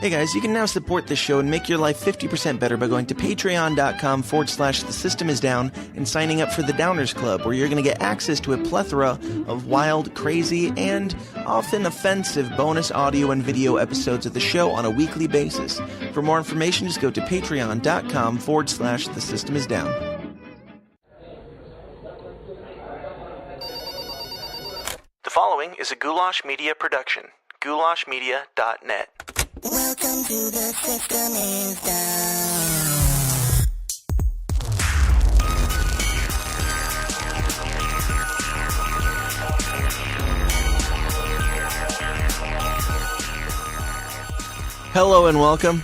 Hey guys, you can now support this show and make your life 50% better by going to patreon.com/thesystemisdown and signing up for the Downers Club, where you're going to get access to a plethora of wild, crazy, and often offensive bonus audio and video episodes of the show on a weekly basis. For more information, just go to patreon.com/thesystemisdown. The following is a Goulash Media production. goulashmedia.net. Welcome to the System is Down. Hello and welcome.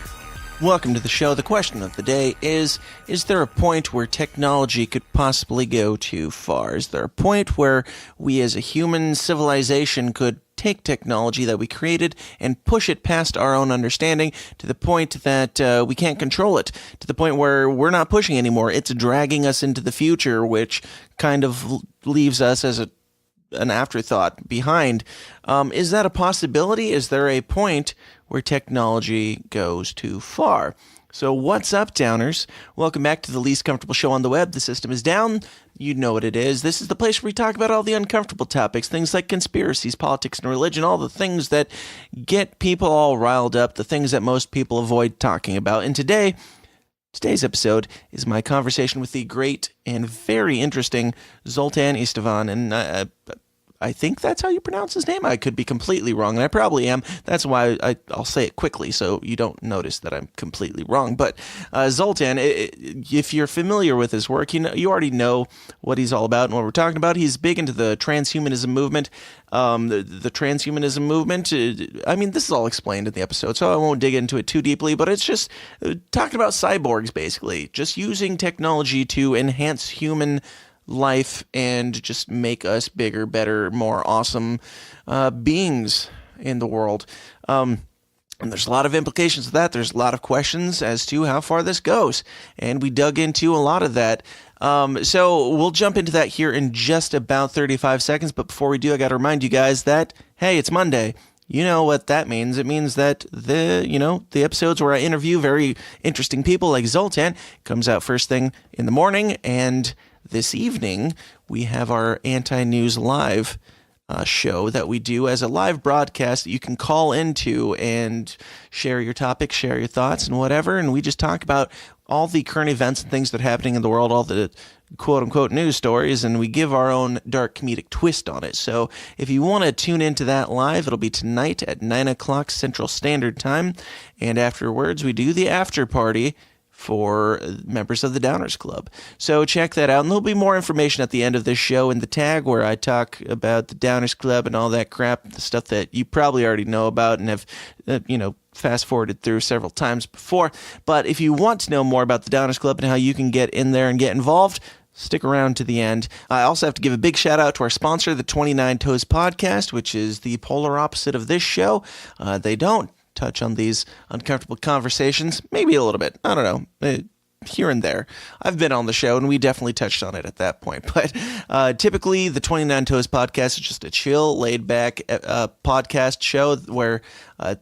Welcome to the show. The question of the day is there a point where technology could possibly go too far? Is there a point where we as a human civilization could take technology that we created and push it past our own understanding to the point that we can't control it, to the point where we're not pushing anymore? It's dragging us into the future, which kind of leaves us as an afterthought behind. Is that a possibility? Is there a point where technology goes too far? So what's up, Downers? Welcome back to the least comfortable show on the web. The System is Down. You know what it is. This is the place where we talk about all the uncomfortable topics, things like conspiracies, politics, and religion, all the things that get people all riled up, the things that most people avoid talking about. And today's episode is my conversation with the great and very interesting Zoltan Istvan, and I think that's how you pronounce his name. I could be completely wrong, and I probably am. That's why I'll say it quickly so you don't notice that I'm completely wrong. But Zoltan, if you're familiar with his work, you already know what he's all about and what we're talking about. He's big into the transhumanism movement. The transhumanism movement, I mean, this is all explained in the episode, so I won't dig into it too deeply, but it's just talking about cyborgs, basically. Just using technology to enhance human life and just make us bigger, better, more awesome beings in the world. And there's a lot of implications of that. There's a lot of questions as to how far this goes, and we dug into a lot of that. So we'll jump into that here in just about 35 seconds, but before we do, I got to remind you guys that, hey, it's Monday. You know what that means. It means that the episodes where I interview very interesting people like Zoltan comes out first thing in the morning, and this evening, we have our Anti-News Live show that we do as a live broadcast that you can call into and share your topics, share your thoughts, and whatever. And we just talk about all the current events and things that are happening in the world, all the quote-unquote news stories, and we give our own dark comedic twist on it. So if you want to tune into that live, it'll be tonight at 9 o'clock Central Standard Time. And afterwards, we do the after party for members of the Downers Club. So check that out, and there'll be more information at the end of this show in the tag where I talk about the Downers Club and all that crap, the stuff that you probably already know about and have, fast-forwarded through several times before. But if you want to know more about the Downers Club and how you can get in there and get involved, stick around to the end. I also have to give a big shout-out to our sponsor, the 29 Toes Podcast, which is the polar opposite of this show. They don't touch on these uncomfortable conversations, maybe a little bit, I don't know, here and there. I've been on the show, and we definitely touched on it at that point, but typically the 29 Toes Podcast is just a chill, laid-back podcast show where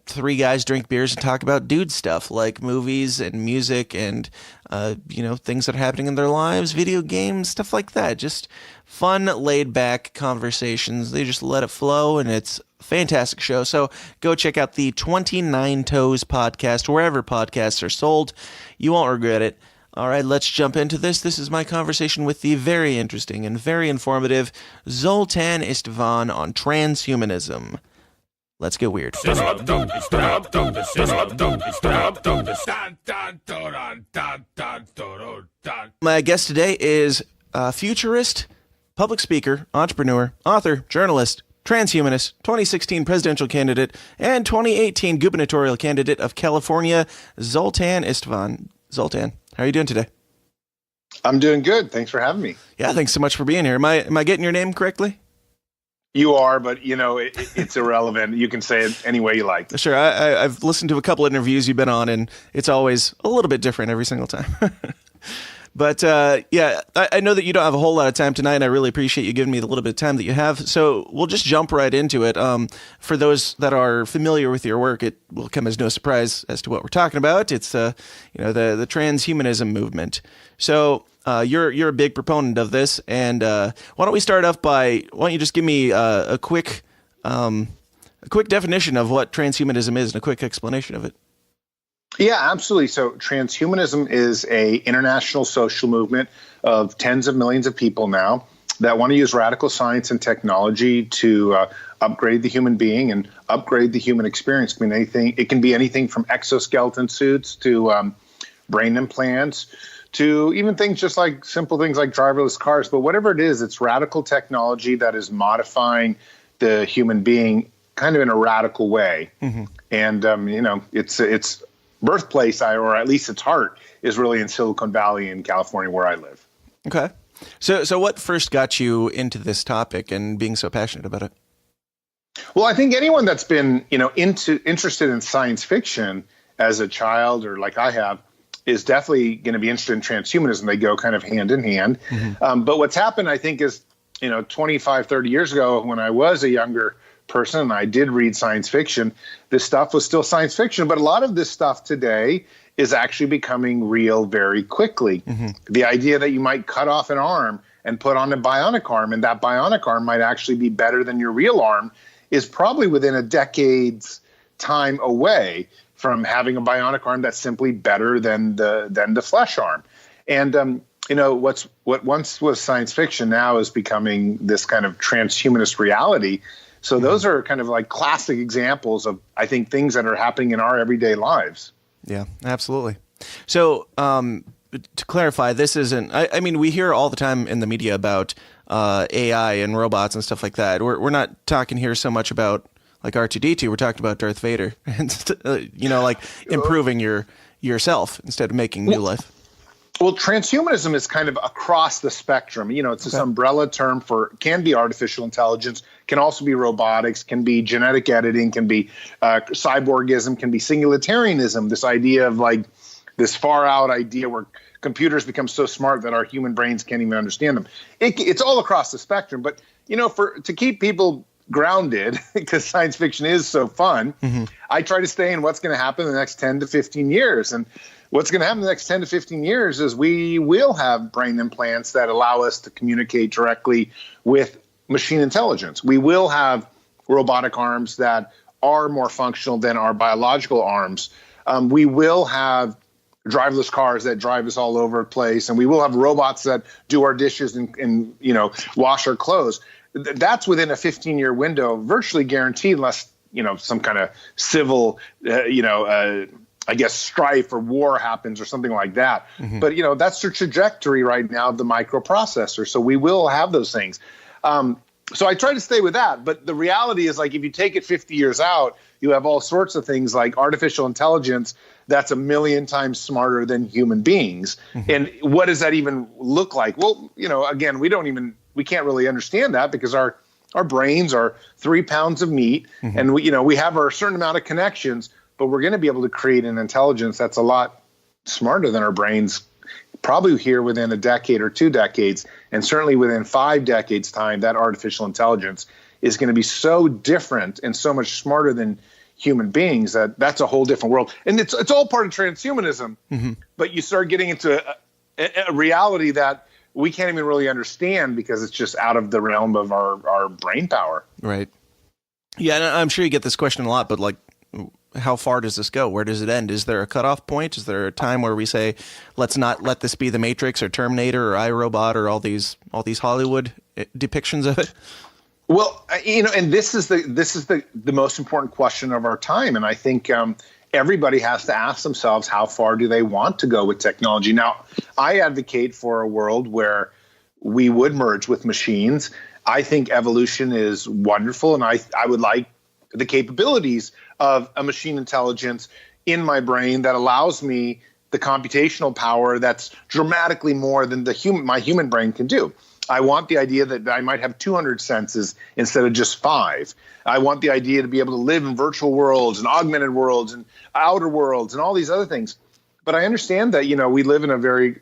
three guys drink beers and talk about dude stuff, like movies and music and, things that are happening in their lives, video games, stuff like that. Just fun, laid-back conversations. They just let it flow, and it's fantastic show. So go check out the 29 Toes Podcast wherever podcasts are sold. You won't regret it. All right, let's jump into this. This is my conversation with the very interesting and very informative Zoltan Istvan on transhumanism. Let's get weird. My guest today is a futurist, public speaker, entrepreneur, author, journalist, transhumanist, 2016 presidential candidate, and 2018 gubernatorial candidate of California, Zoltan Istvan. Zoltan, how are you doing today? I'm doing good. Thanks for having me. Yeah, thanks so much for being here. Am I getting your name correctly? You are, but it's irrelevant. You can say it any way you like. Sure. I've listened to a couple of interviews you've been on, and it's always a little bit different every single time. But yeah, I know that you don't have a whole lot of time tonight, and I really appreciate you giving me the little bit of time that you have. So we'll just jump right into it. For those that are familiar with your work, it will come as no surprise as to what we're talking about. It's the transhumanism movement. So you're a big proponent of this, and why don't we start off by why don't you just give me a quick definition of what transhumanism is and a quick explanation of it. Yeah, absolutely. So transhumanism is a international social movement of tens of millions of people now that want to use radical science and technology to upgrade the human being and upgrade the human experience. I mean, it can be anything from exoskeleton suits to brain implants to even simple things like driverless cars. But whatever it is, it's radical technology that is modifying the human being kind of in a radical way. Mm-hmm. And, its birthplace, or at least its heart, is really in Silicon Valley in California, where I live. Okay. So what first got you into this topic and being so passionate about it? Well, I think anyone that's been, interested in science fiction as a child, or like I have, is definitely going to be interested in transhumanism. They go kind of hand in hand. Mm-hmm. But what's happened, I think, is, 25, 30 years ago, when I was a younger person and I did read science fiction, this stuff was still science fiction. But a lot of this stuff today is actually becoming real very quickly. Mm-hmm. The idea that you might cut off an arm and put on a bionic arm, and that bionic arm might actually be better than your real arm, is probably within a decade's time away from having a bionic arm that's simply better than the flesh arm. And what once was science fiction now is becoming this kind of transhumanist reality. So those are kind of like classic examples of, I think, things that are happening in our everyday lives. Yeah, absolutely. So to clarify, this isn't, I mean, we hear all the time in the media about AI and robots and stuff like that. We're not talking here so much about like R2-D2. We're talking about Darth Vader and, like improving yourself instead of making new life. Well, transhumanism is kind of across the spectrum. It's this umbrella term can be artificial intelligence, can also be robotics, can be genetic editing, can be cyborgism, can be singularitarianism, this idea of like this far out idea where computers become so smart that our human brains can't even understand them. It's all across the spectrum. But, to keep people grounded, because science fiction is so fun, mm-hmm. I try to stay in what's going to happen in the next 10 to 15 years. And what's going to happen in the next 10 to 15 years is we will have brain implants that allow us to communicate directly with machine intelligence. We will have robotic arms that are more functional than our biological arms. We will have driverless cars that drive us all over the place, and we will have robots that do our dishes and wash our clothes. That's within a 15-year window, virtually guaranteed, unless some kind of civil I guess strife or war happens or something like that. Mm-hmm. But, that's the trajectory right now of the microprocessor. So we will have those things. So I try to stay with that. But the reality is, like, if you take it 50 years out, you have all sorts of things like artificial intelligence that's 1 million times smarter than human beings. Mm-hmm. And what does that even look like? Well, again, we can't really understand that because our brains are 3 pounds of meat, mm-hmm. and we have our certain amount of connections. But we're going to be able to create an intelligence that's a lot smarter than our brains, probably here within a decade or 2 decades, and certainly within 5 decades' time, that artificial intelligence is going to be so different and so much smarter than human beings that's a whole different world. And it's all part of transhumanism, mm-hmm. but you start getting into a reality that we can't even really understand because it's just out of the realm of our brain power. Right. Yeah, and I'm sure you get this question a lot, but like, how far does this go? Where does it end? Is there a cutoff point? Is there a time where we say, let's not let this be the Matrix or Terminator or iRobot or all these Hollywood depictions of it? Well, and this is the most important question of our time. And I think everybody has to ask themselves, how far do they want to go with technology? Now, I advocate for a world where we would merge with machines. I think evolution is wonderful, and I would like the capabilities of a machine intelligence in my brain that allows me the computational power that's dramatically more than my human brain can do. I want the idea that I might have 200 senses instead of just 5. I want the idea to be able to live in virtual worlds and augmented worlds and outer worlds and all these other things. But I understand that, we live in a very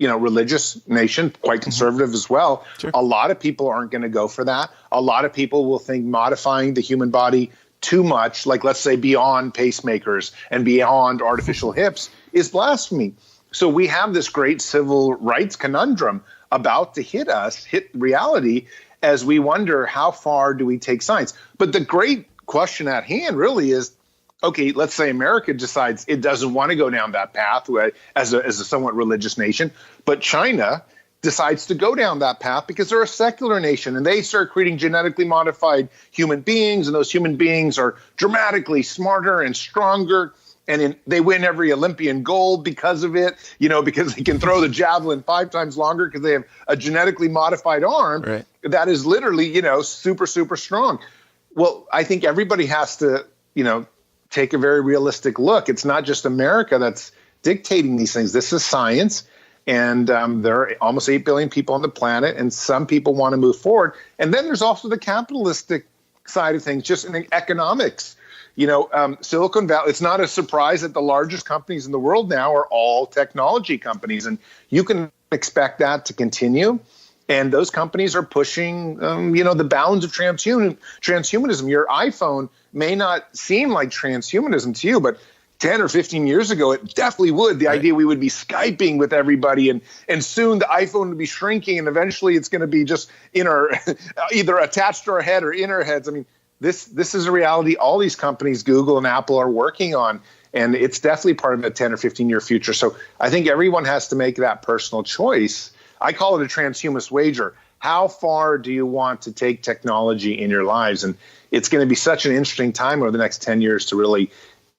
religious nation, quite conservative as well. Sure. A lot of people aren't going to go for that. A lot of people will think modifying the human body too much, like let's say beyond pacemakers and beyond artificial hips, is blasphemy. So we have this great civil rights conundrum about to hit reality, as we wonder how far do we take science. But the great question at hand really is, okay, let's say America decides it doesn't want to go down that pathway as a somewhat religious nation, but China decides to go down that path because they're a secular nation, and they start creating genetically modified human beings, and those human beings are dramatically smarter and stronger, and they win every Olympian gold because of it, because they can throw the javelin 5 times longer because they have a genetically modified arm that is literally, super, super strong. Well, I think everybody has to, take a very realistic look. It's not just America that's dictating these things. This is science. And there are almost 8 billion people on the planet, and some people want to move forward. And then there's also the capitalistic side of things, just in economics. Silicon Valley, it's not a surprise that the largest companies in the world now are all technology companies. And you can expect that to continue. And those companies are pushing, the bounds of transhumanism. Your iPhone may not seem like transhumanism to you, but 10 or 15 years ago, it definitely would. The idea we would be Skyping with everybody, and soon the iPhone would be shrinking, and eventually it's going to be just either attached to our head or in our heads. I mean, this is a reality all these companies, Google and Apple, are working on, and it's definitely part of a 10 or 15-year future. So I think everyone has to make that personal choice. I call it a transhumanist wager. How far do you want to take technology in your lives? And it's going to be such an interesting time over the next 10 years to really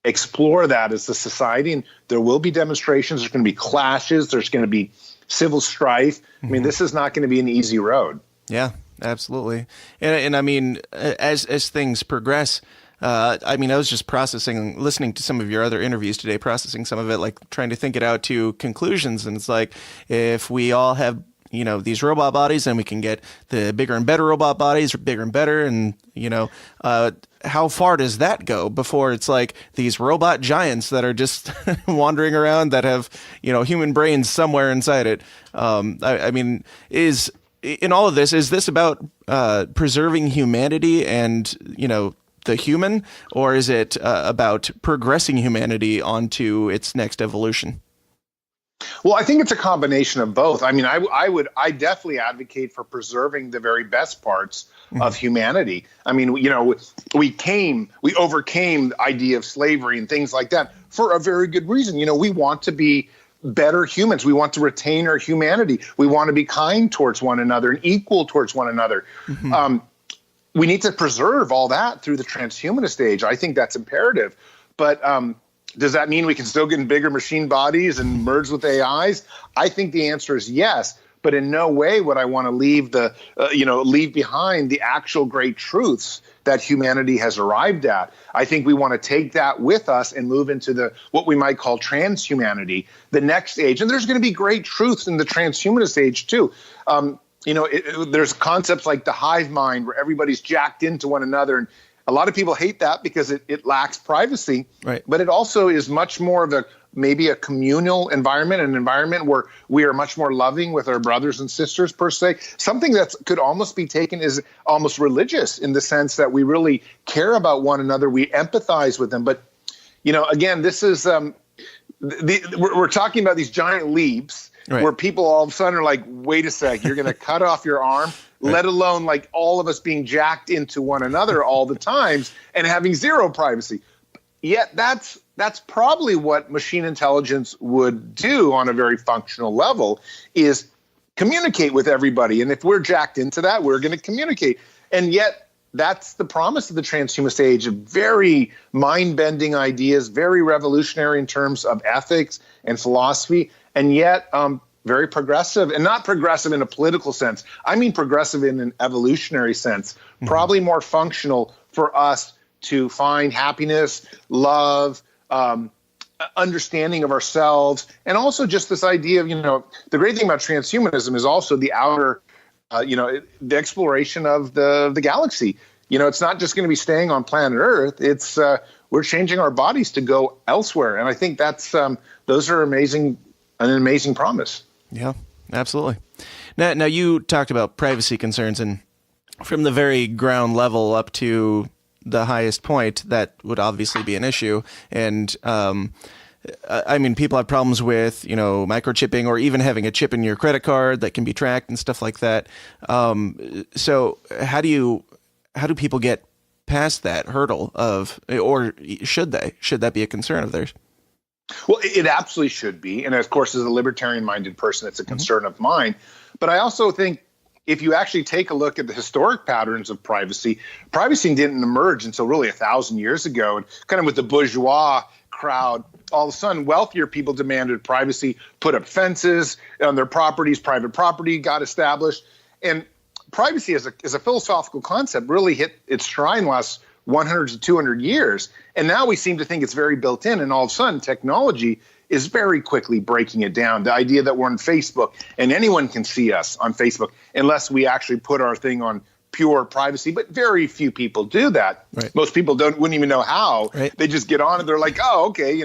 explore that as a society. And there will be demonstrations. There's going to be clashes. There's going to be civil strife. I mean, this is not going to be an easy road. Yeah, absolutely. And I mean, as things progress, I was just listening to some of your other interviews today, processing some of it, like trying to think it out to conclusions. And it's like, if we all have, these robot bodies, and we can get the bigger and better robot bodies, bigger and better. And, how far does that go before it's like these robot giants that are just wandering around that have, human brains somewhere inside it? In all of this, is this about preserving humanity and, the human, or is it about progressing humanity onto its next evolution? Well, I think it's a combination of both. I mean, I definitely advocate for preserving the very best parts of humanity. I mean, we overcame the idea of slavery and things like that for a very good reason. We want to be better humans. We want to retain our humanity. We want to be kind towards one another and equal towards one another. We need to preserve all that through the transhumanist age. I think that's imperative. But does that mean we can still get in bigger machine bodies and merge with AIs? I think the answer is yes. But in no way would I want to leave behind the actual great truths that humanity has arrived at. I think we want to take that with us and move into what we might call transhumanity, the next age. And there's going to be great truths in the transhumanist age too. There's concepts like the hive mind, where everybody's jacked into one another. And a lot of people hate that because it lacks privacy. Right. But it also is much more of maybe a communal environment, an environment where we are much more loving with our brothers and sisters, per se. Something that could almost be taken as almost religious, in the sense that we really care about one another. We empathize with them. But, again, this is we're talking about these giant leaps. Right. Where people all of a sudden are like, wait a sec, you're going to cut off your arm, right. Let alone like all of us being jacked into one another all the times and having zero privacy. Yet that's probably what machine intelligence would do on a very functional level, is communicate with everybody. And if we're jacked into that, we're going to communicate. And yet that's the promise of the transhumanist age, of very mind-bending ideas, very revolutionary in terms of ethics and philosophy. And yet very progressive, and not progressive in a political sense. I mean progressive in an evolutionary sense, probably more functional for us to find happiness, love, understanding of ourselves, and also just this idea of, the great thing about transhumanism is also the outer, the exploration of the galaxy. It's not just going to be staying on planet Earth. It's we're changing our bodies to go elsewhere. And I think that's those are an amazing promise. Yeah, absolutely. Now you talked about privacy concerns, and from the very ground level up to the highest point, that would obviously be an issue. And I mean, people have problems with, microchipping or even having a chip in your credit card that can be tracked and stuff like that. So how do people get past that hurdle or should they? Should that be a concern of theirs? Well, it absolutely should be. And of course, as a libertarian-minded person, it's a concern of mine. But I also think if you actually take a look at the historic patterns of privacy didn't emerge until really 1,000 years ago. And kind of with the bourgeois crowd, all of a sudden, wealthier people demanded privacy, put up fences on their properties, private property got established. And privacy as a philosophical concept really hit its stride in the last 100 to 200 years. And now we seem to think it's very built in. And all of a sudden, technology is very quickly breaking it down. The idea that we're on Facebook and anyone can see us on Facebook unless we actually put our thing on pure privacy, but very few people do that. Right. Most people wouldn't even know how. Right. They just get on and they're like, oh, okay,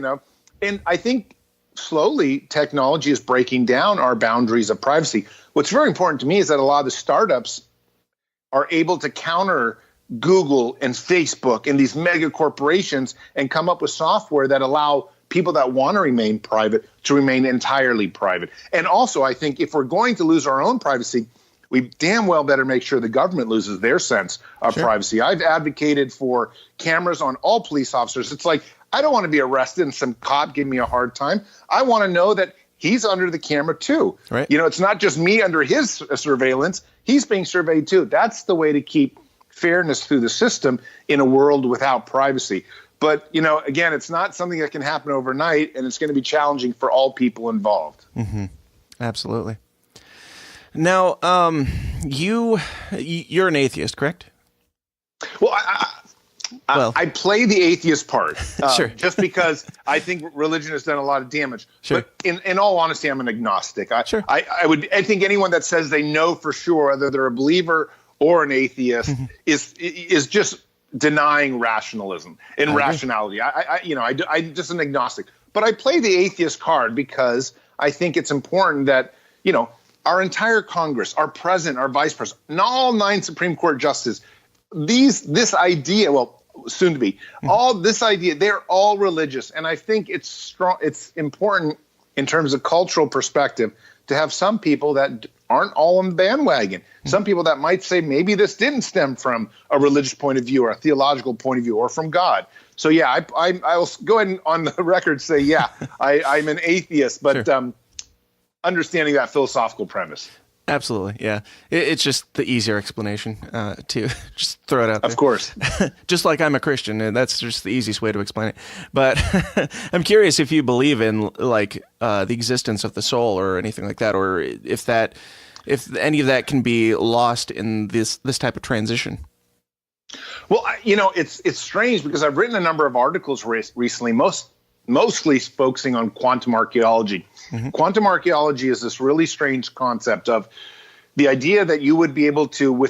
And I think slowly technology is breaking down our boundaries of privacy. What's very important to me is that a lot of the startups are able to counter Google and Facebook and these mega corporations and come up with software that allow people that want to remain private to remain entirely private. And also, I think if we're going to lose our own privacy, we damn well better make sure the government loses their sense of privacy. I've advocated for cameras on all police officers. It's like, I don't want to be arrested and some cop give me a hard time. I want to know that he's under the camera too. Right. It's not just me under his surveillance. He's being surveyed too. That's the way to keep fairness through the system in a world without privacy. But, again, it's not something that can happen overnight, and it's going to be challenging for all people involved. Mm-hmm. Absolutely. Now, you're an atheist, correct? Well, I play the atheist part, Sure. just because I think religion has done a lot of damage. Sure. But in all honesty, I'm an agnostic. Sure. I think anyone that says they know for sure whether they're a believer or an atheist is just denying rationalism and rationality. I'm just an agnostic. But I play the atheist card because I think it's important that, our entire Congress, our president, our vice president, and all 9 Supreme Court justices, this idea, well, soon to be, all this idea, they're all religious. And I think it's strong. It's important in terms of cultural perspective to have some people that aren't all on the bandwagon. Some people that might say maybe this didn't stem from a religious point of view or a theological point of view or from God. So, yeah, I'll go ahead and on the record say, yeah, I'm an atheist, but understanding that philosophical premise. Absolutely, yeah. It's just the easier explanation to just throw it out there. Of course. Just like I'm a Christian, and that's just the easiest way to explain it. But I'm curious if you believe in the existence of the soul or anything like that, or if any of that can be lost in this type of transition. Well, it's strange because I've written a number of articles recently, mostly focusing on quantum archaeology. Mm-hmm. Quantum archaeology is this really strange concept of the idea that you would be able to,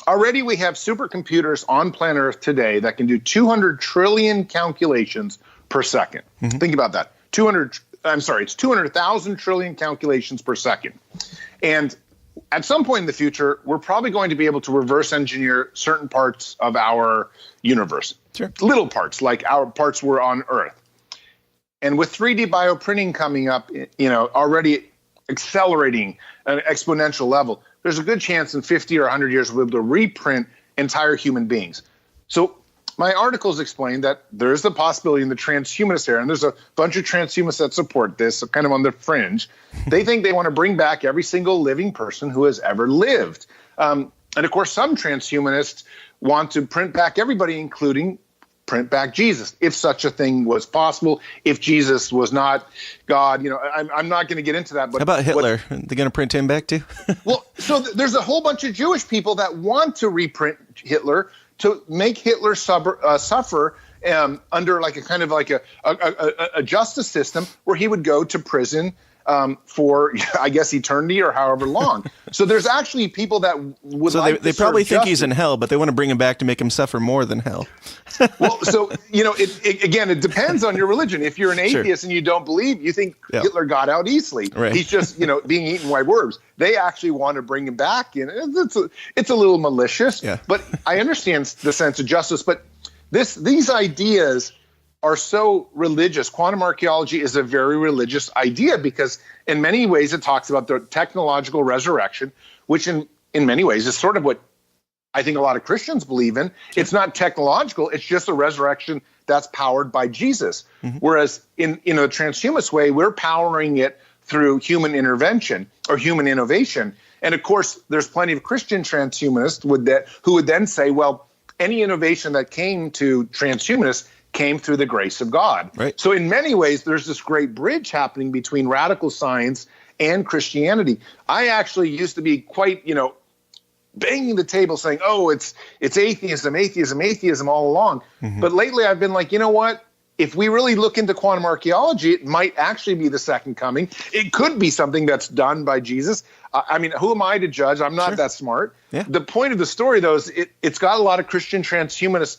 already we have supercomputers on planet Earth today that can do 200 trillion calculations per second. Mm-hmm. Think about that. It's 200,000 trillion calculations per second. And at some point in the future, we're probably going to be able to reverse engineer certain parts of our universe. Sure. Little parts, like our parts were on Earth. And with 3D bioprinting coming up, already accelerating at an exponential level, there's a good chance in 50 or 100 years we'll be able to reprint entire human beings. So my articles explain that there is the possibility in the transhumanist era, and there's a bunch of transhumanists that support this, kind of on the fringe. They think they want to bring back every single living person who has ever lived. And of course, some transhumanists want to print back everybody, including print back Jesus, if such a thing was possible, if Jesus was not God. I'm not going to get into that. But how about Hitler? Are they going to print him back too? Well, so there's a whole bunch of Jewish people that want to reprint Hitler to make Hitler suffer under like a kind of like a justice system where he would go to prison for, I guess, eternity or however long. So there's actually people that would so like they to probably serve think he's justice. in hell, but they want to bring him back to make him suffer more than hell. Well, so, again, it depends on your religion. If you're an Sure. atheist and you don't believe, you think Yeah. Hitler got out easily. Right. He's just, being eaten by worms. They actually want to bring him back. And it's a little malicious, Yeah. but I understand the sense of justice. But these ideas are so religious. Quantum archaeology is a very religious idea because in many ways it talks about the technological resurrection, which in many ways is sort of what I think a lot of Christians believe in. It's not technological. It's just a resurrection that's powered by Jesus. Whereas in the transhumanist way, we're powering it through human intervention or human innovation. And of course, there's plenty of Christian transhumanists who would then say, well, any innovation that came to transhumanists came through the grace of God. Right. So in many ways, there's this great bridge happening between radical science and Christianity. I actually used to be quite, banging the table saying, oh, it's atheism all along. But lately I've been like, you know what? If we really look into quantum archaeology, it might actually be the second coming. It could be something that's done by Jesus. I mean, who am I to judge? I'm not that smart. Yeah. The point of the story, though, is it's got a lot of Christian transhumanists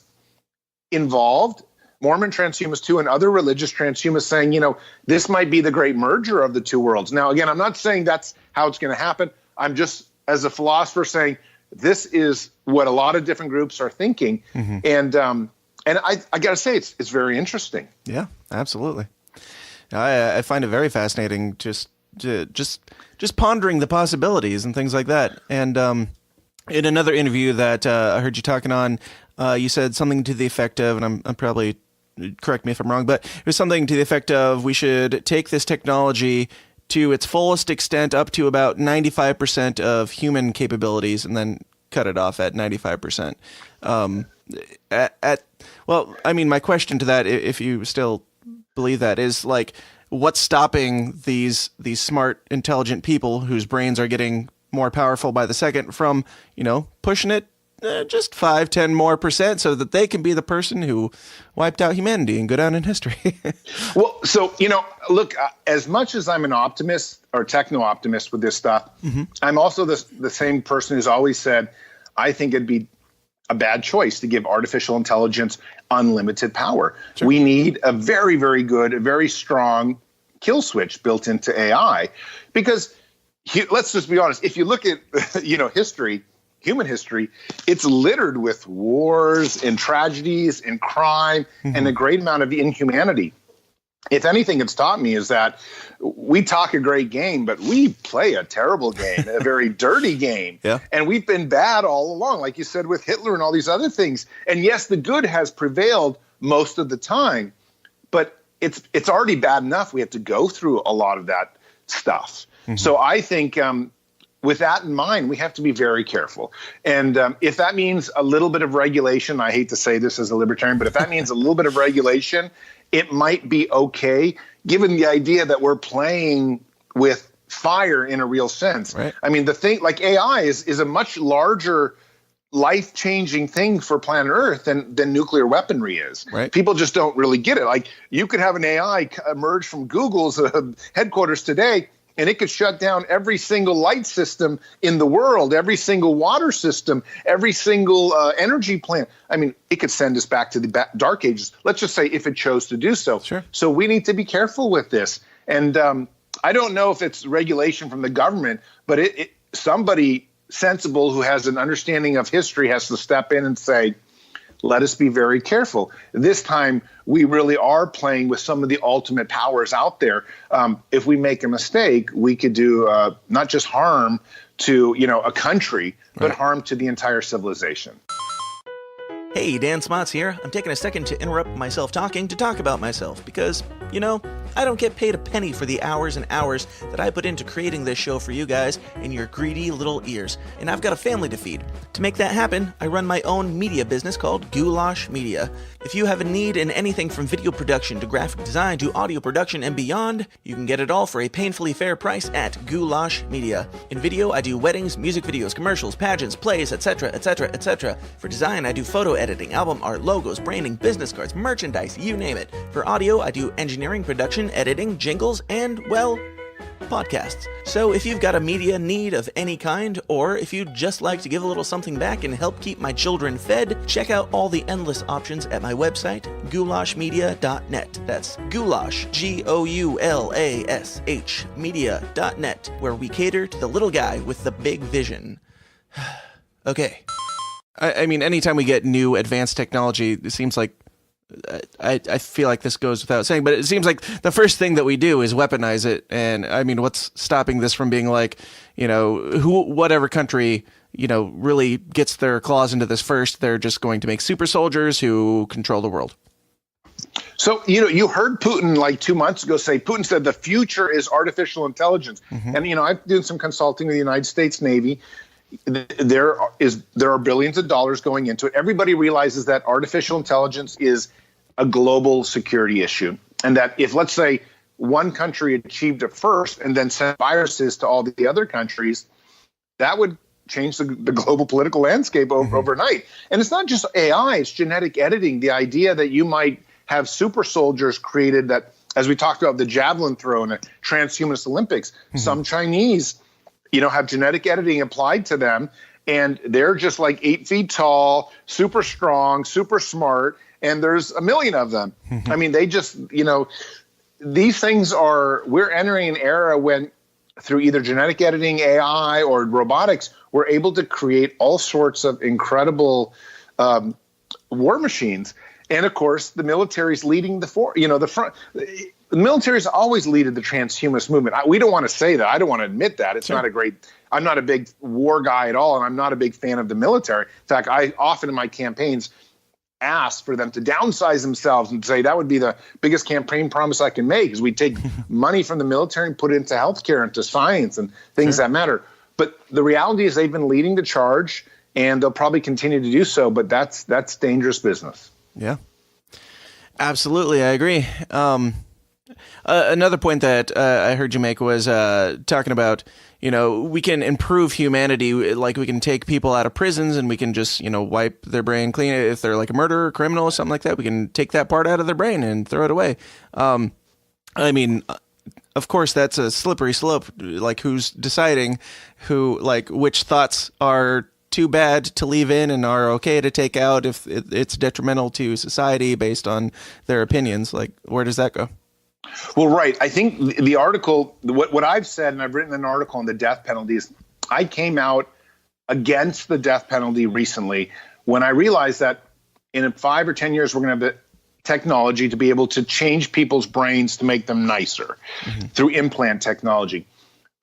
involved, Mormon transhumanists too, and other religious transhumanists saying, this might be the great merger of the two worlds. Now, again, I'm not saying that's how it's going to happen. I'm just, as a philosopher, saying this is what a lot of different groups are thinking. And I got to say, it's very interesting. Yeah, absolutely. I find it very fascinating just pondering the possibilities and things like that. And in another interview that I heard you talking on, you said something to the effect of, and I'm probably, correct me if I'm wrong, but it was something to the effect of we should take this technology to its fullest extent up to about 95% of human capabilities and then cut it off at 95%. Well, I mean, my question to that, if you still believe that, is like, what's stopping these smart, intelligent people whose brains are getting more powerful by the second from, pushing it just 5-10 more percent so that they can be the person who wiped out humanity and go down in history? Well, so, look, as much as I'm an optimist or techno-optimist with this stuff, I'm also the same person who's always said, I think it'd be a bad choice to give artificial intelligence unlimited power. Sure. We need a very, very good, a very strong kill switch built into AI. Because let's just be honest, if you look at, history, human history, it's littered with wars and tragedies and crime and a great amount of inhumanity. If anything, it's taught me is that we talk a great game, but we play a terrible game, a very dirty game. Yeah. And we've been bad all along, like you said, with Hitler and all these other things. And yes, the good has prevailed most of the time, but it's already bad enough. We have to go through a lot of that stuff. So I think with that in mind, we have to be very careful. And if that means a little bit of regulation, I hate to say this as a libertarian, but if that means a little bit of regulation, it might be okay, given the idea that we're playing with fire in a real sense. Right. I mean, the thing like AI is a much larger life-changing thing for planet Earth than nuclear weaponry is. Right. People just don't really get it. Like, you could have an AI emerge from Google's headquarters today, and it could shut down every single light system in the world, every single water system, every single energy plant. I mean, it could send us back to the dark ages. Let's just say if it chose to do so. Sure. So we need to be careful with this. And I don't know if it's regulation from the government, but somebody sensible who has an understanding of history has to step in and say, let us be very careful. This time, we really are playing with some of the ultimate powers out there. If we make a mistake, we could do not just harm to a country, but harm to the entire civilization. Hey, Dan Smots here. I'm taking a second to interrupt myself talking to talk about myself because, I don't get paid a penny for the hours and hours that I put into creating this show for you guys in your greedy little ears, and I've got a family to feed. To make that happen, I run my own media business called Goulash Media. If you have a need in anything from video production to graphic design to audio production and beyond, you can get it all for a painfully fair price at Goulash Media. In video, I do weddings, music videos, commercials, pageants, plays, etc., etc., etc. For design, I do photo editing, album art, logos, branding, business cards, merchandise, you name it. For audio, I do engineering, production, editing, jingles, and, well, podcasts. So if you've got a media need of any kind, or if you'd just like to give a little something back and help keep my children fed, check out all the endless options at my website, goulashmedia.net. That's goulash, Goulash, media.net, where we cater to the little guy with the big vision. Okay. I mean, anytime we get new advanced technology, it seems like I feel like this goes without saying, but it seems like the first thing that we do is weaponize it. And I mean, what's stopping this from being like, whatever country, really gets their claws into this first, they're just going to make super soldiers who control the world. So, you heard Putin like 2 months ago say, Putin said the future is artificial intelligence. Mm-hmm. And, I've done some consulting with the United States Navy. There are billions of dollars going into it. Everybody realizes that artificial intelligence is a global security issue, and that if, let's say, one country achieved it first and then sent viruses to all the other countries, that would change the global political landscape overnight. And it's not just AI, it's genetic editing. The idea that you might have super soldiers created that, as we talked about the javelin throw in the transhumanist Olympics, some Chinese have genetic editing applied to them, and they're just like 8 feet tall, super strong, super smart, and there's a million of them. I mean, they just, these things we're entering an era when, through either genetic editing, AI, or robotics, we're able to create all sorts of incredible war machines. And of course, the military's leading the front. The military's always led the transhumanist movement. We don't want to say that. I don't want to admit that. It's not I'm not a big war guy at all, and I'm not a big fan of the military. In fact, I often in my campaigns ask for them to downsize themselves and say that would be the biggest campaign promise I can make, is we take money from the military and put it into healthcare, into science and things that matter. But the reality is they've been leading the charge, and they'll probably continue to do so, but that's dangerous business. Yeah, absolutely. I agree. Another point that I heard you make was talking about, we can improve humanity. Like, we can take people out of prisons and we can just, wipe their brain clean. If they're like a murderer, criminal, or something like that, we can take that part out of their brain and throw it away. I mean, of course, that's a slippery slope. Like, who's deciding which thoughts are too bad to leave in and are okay to take out if it's detrimental to society based on their opinions? Like, where does that go? Well, right. I think the article, what I've said, and I've written an article on the death penalties, I came out against the death penalty recently when I realized that in 5 or 10 years, we're going to have the technology to be able to change people's brains to make them nicer through implant technology.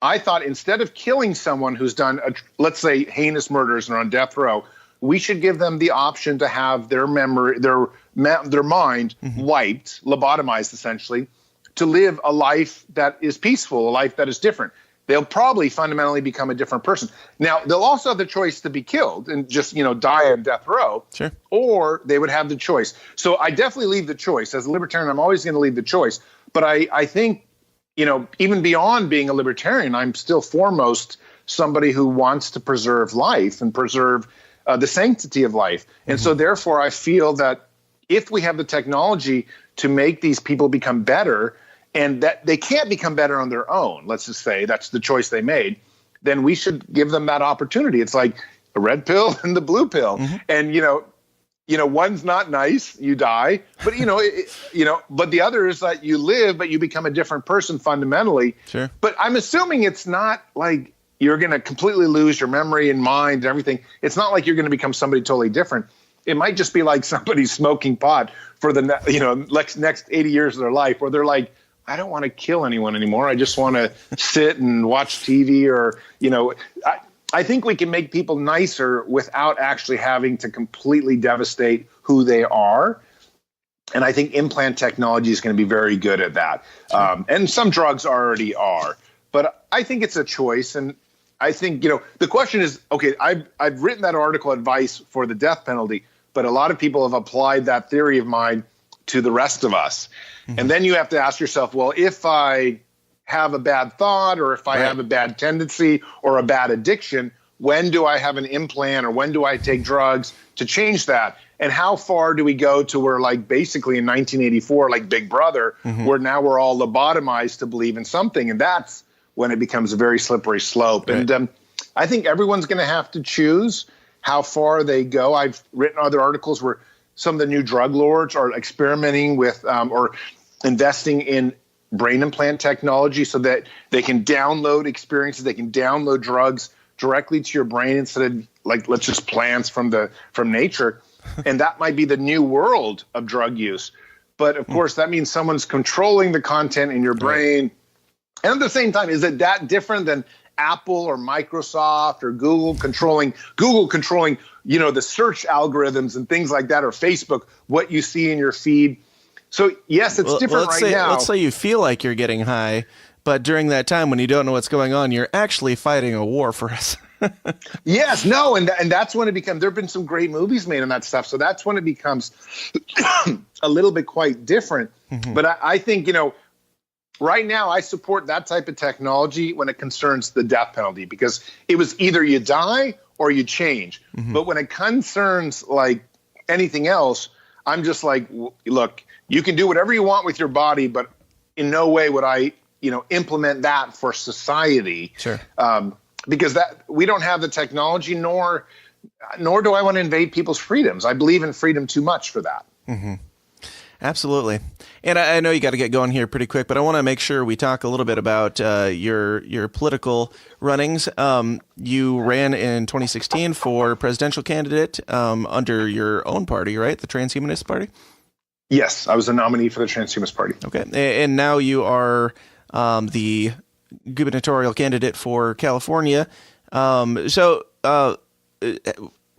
I thought instead of killing someone who's done, let's say, heinous murders and are on death row, we should give them the option to have their memory, their mind wiped, lobotomized essentially, to live a life that is peaceful, a life that is different. They'll probably fundamentally become a different person. Now, they'll also have the choice to be killed and just, die on death row, sure, or they would have the choice. So I definitely leave the choice. As a libertarian, I'm always going to leave the choice. But I think, even beyond being a libertarian, I'm still foremost somebody who wants to preserve life and preserve the sanctity of life. And so therefore, I feel that if we have the technology to make these people become better, and that they can't become better on their own, let's just say that's the choice they made, then we should give them that opportunity. It's like a red pill and the blue pill. And, one's not nice, you die, but, but the other is that you live, but you become a different person fundamentally. Sure. But I'm assuming it's not like you're going to completely lose your memory and mind and everything. It's not like you're going to become somebody totally different. It might just be like somebody smoking pot for the next 80 years of their life, where they're like, I don't want to kill anyone anymore. I just want to sit and watch TV, or, I think we can make people nicer without actually having to completely devastate who they are. And I think implant technology is going to be very good at that. And some drugs already are. But I think it's a choice. And I think, the question is, okay, I've written that article advice for the death penalty, but a lot of people have applied that theory of mine to the rest of us. And then you have to ask yourself, well, if I have a bad thought, or if I have a bad tendency or a bad addiction, when do I have an implant, or when do I take drugs to change that? And how far do we go to where, like, basically in 1984, like Big Brother, where now we're all lobotomized to believe in something? And that's when it becomes a very slippery slope. Right. And I think everyone's going to have to choose how far they go. I've written other articles where some of the new drug lords are experimenting with or investing in brain implant technology so that they can download experiences, they can download drugs directly to your brain instead of like, let's just plants from nature. And that might be the new world of drug use. But of course, that means someone's controlling the content in your brain. Right. And at the same time, is it that different than Apple or Microsoft or Google controlling, the search algorithms and things like that, or Facebook, what you see in your feed? So yes, it's different now. Let's say you feel like you're getting high, but during that time when you don't know what's going on, you're actually fighting a war for us. Yes, no, and that's when it becomes. There have been some great movies made on that stuff, so that's when it becomes a little bit quite different. Mm-hmm. But I think right now I support that type of technology when it concerns the death penalty, because it was either you die or you change. Mm-hmm. But when it concerns like anything else, I'm just like, look, you can do whatever you want with your body, but in no way would I, implement that for society. Sure. Because that we don't have the technology, nor do I want to invade people's freedoms. I believe in freedom too much for that. Mm-hmm. Absolutely. And I know you got to get going here pretty quick, but I want to make sure we talk a little bit about your political runnings. You ran in 2016 for presidential candidate under your own party, right? The Transhumanist Party? Yes, I was a nominee for the Transhumanist Party. Okay. And now you are the gubernatorial candidate for California.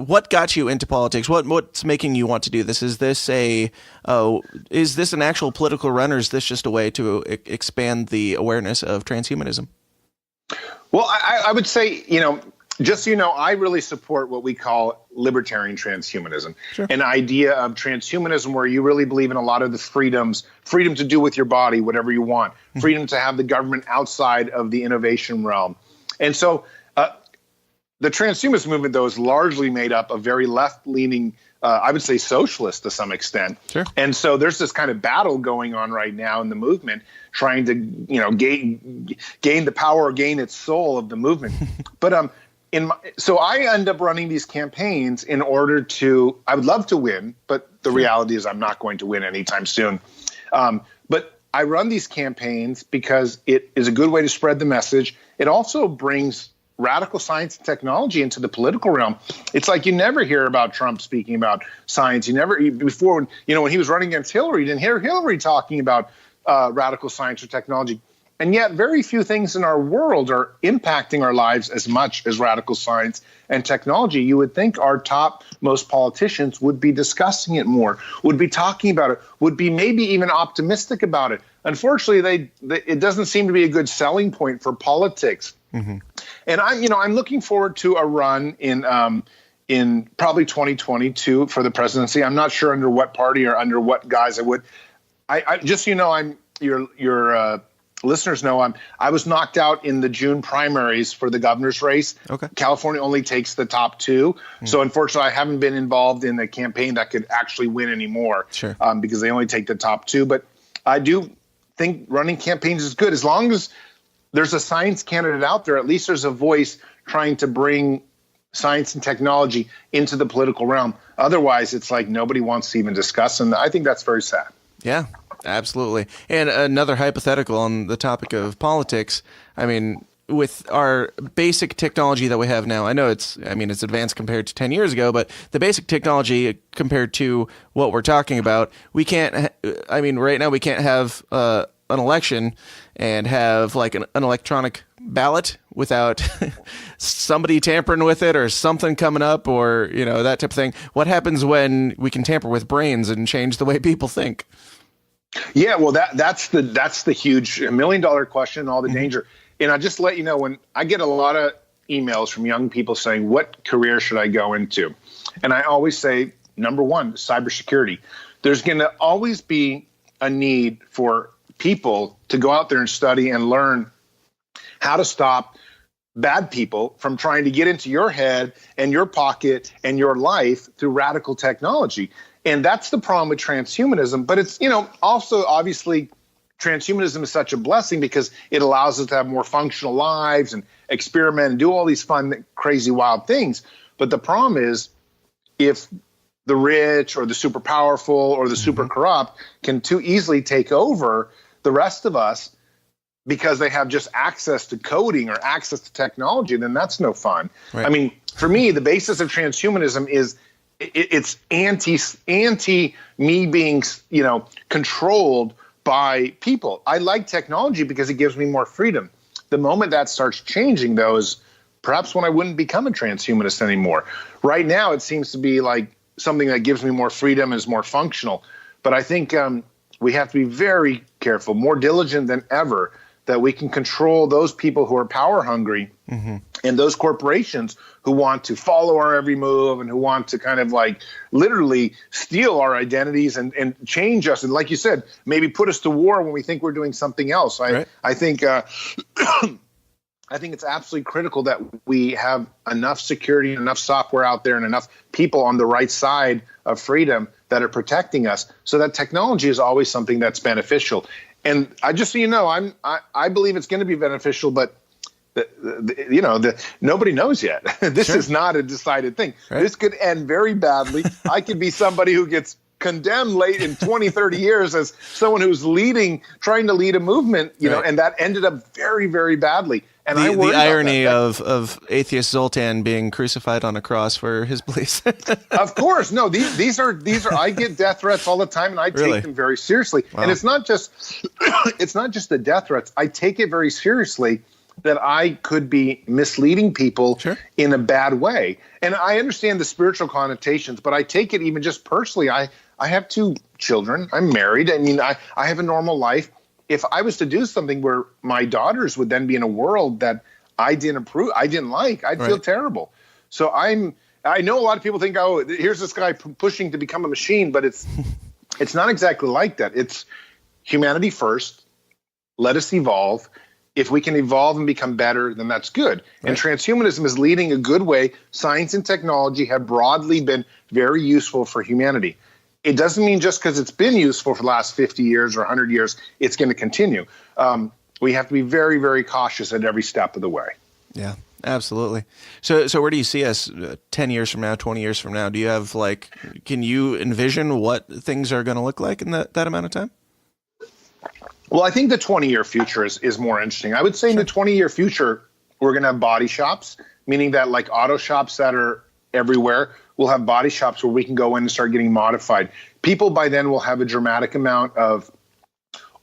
What got you into politics? What's making you want to do this? Is this an actual political run, or is this just a way to expand the awareness of transhumanism? Well, I would say, just so you know, I really support what we call libertarian transhumanism, sure. An idea of transhumanism where you really believe in a lot of the freedom to do with your body whatever you want, freedom to have the government outside of the innovation realm. And so the transhumanist movement, though, is largely made up of very left-leaning, I would say socialists to some extent. Sure. And so there's this kind of battle going on right now in the movement, trying to, gain the power or gain its soul of the movement. But so I end up running these campaigns in order to, I would love to win, but the reality is I'm not going to win anytime soon. But I run these campaigns because it is a good way to spread the message. It also brings radical science and technology into the political realm. It's like you never hear about Trump speaking about science. Before, when he was running against Hillary, you didn't hear Hillary talking about radical science or technology. And yet very few things in our world are impacting our lives as much as radical science and technology. You would think our topmost politicians would be discussing it more, would be talking about it, would be maybe even optimistic about it. Unfortunately, it doesn't seem to be a good selling point for politics. Mm-hmm. And I'm looking forward to a run in probably 2022 for the presidency. I'm not sure under what party or under what guise I would. I just your listeners know I was knocked out in the June primaries for the governor's race. Okay. California only takes the top two. So unfortunately, I haven't been involved in a campaign that could actually win anymore. Sure. Because they only take the top two. But I do think running campaigns is good as long as there's a science candidate out there. At least there's a voice trying to bring science and technology into the political realm. Otherwise, it's like nobody wants to even discuss. And I think that's very sad. Yeah. Absolutely. And another hypothetical on the topic of politics. I mean, with our basic technology that we have now, I know it's advanced compared to 10 years ago, but the basic technology compared to what we're talking about, right now we can't have an election and have like an electronic ballot without somebody tampering with it or something coming up or, that type of thing. What happens when we can tamper with brains and change the way people think? Yeah, well, that's the huge $1 million question, all the danger. And I'll just let you know, when I get a lot of emails from young people saying, what career should I go into? And I always say, number one, cybersecurity. There's going to always be a need for people to go out there and study and learn how to stop bad people from trying to get into your head and your pocket and your life through radical technology. And that's the problem with transhumanism. But it's, also obviously transhumanism is such a blessing because it allows us to have more functional lives and experiment and do all these fun, crazy, wild things. But the problem is, if the rich or the super powerful or the super corrupt can too easily take over the rest of us because they have just access to coding or access to technology, then that's no fun. Right. I mean, for me, the basis of transhumanism is it's anti me being, controlled by people. I like technology because it gives me more freedom. The moment that starts changing, though, is perhaps when I wouldn't become a transhumanist anymore. Right now, it seems to be like something that gives me more freedom and is more functional. But I think we have to be very careful, more diligent than ever, that we can control those people who are power hungry and those corporations who want to follow our every move and who want to kind of like literally steal our identities and change us. And like you said, maybe put us to war when we think we're doing something else. I think I think it's absolutely critical that we have enough security, enough software out there, and enough people on the right side of freedom that are protecting us, so that technology is always something that's beneficial. And just so you know, I believe it's going to be beneficial, but nobody knows yet. This is not a decided thing. Right. This could end very badly. I could be somebody who gets condemned late in 20, 30 years as someone who's trying to lead a movement, and that ended up very, very badly. And the irony of atheist Zoltan being crucified on a cross for his beliefs. Of course. No, these are I get death threats all the time, and I take them very seriously. Wow. And it's not just the death threats. I take it very seriously that I could be misleading people in a bad way. And I understand the spiritual connotations, but I take it even just personally. I have 2 children. I'm married. I mean, I have a normal life. If I was to do something where my daughters would then be in a world that I didn't like, I'd feel terrible. So I know a lot of people think, oh, here's this guy pushing to become a machine, but it's not exactly like that. It's humanity first. Let us evolve. If we can evolve and become better, then that's good. Right. And transhumanism is leading a good way. Science and technology have broadly been very useful for humanity. It doesn't mean just because it's been useful for the last 50 years or 100 years, it's going to continue. We have to be very, very cautious at every step of the way. Yeah, absolutely. So where do you see us 10 years from now, 20 years from now? Do you have can you envision what things are going to look like in that amount of time? Well, I think the 20-year future is more interesting. I would say in the 20-year future, we're going to have body shops, meaning that like auto shops that are everywhere, we'll have body shops where we can go in and start getting modified. People by then will have a dramatic amount of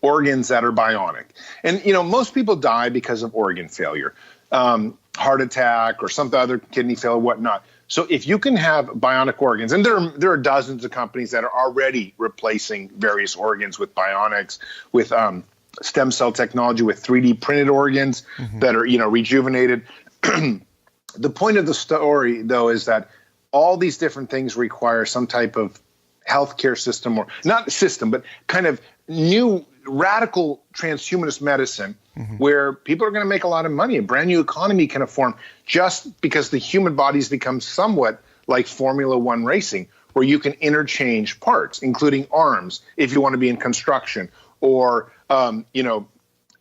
organs that are bionic. And, most people die because of organ failure, heart attack or some other kidney failure, whatnot. So if you can have bionic organs, and there are dozens of companies that are already replacing various organs with bionics, with stem cell technology, with 3D printed organs that are, rejuvenated. The point of the story, though, is that all these different things require some type of healthcare system, or not system, but kind of new radical transhumanist medicine where people are going to make a lot of money. A brand new economy can form just because the human body's become somewhat like Formula One racing, where you can interchange parts, including arms, if you want to be in construction, or,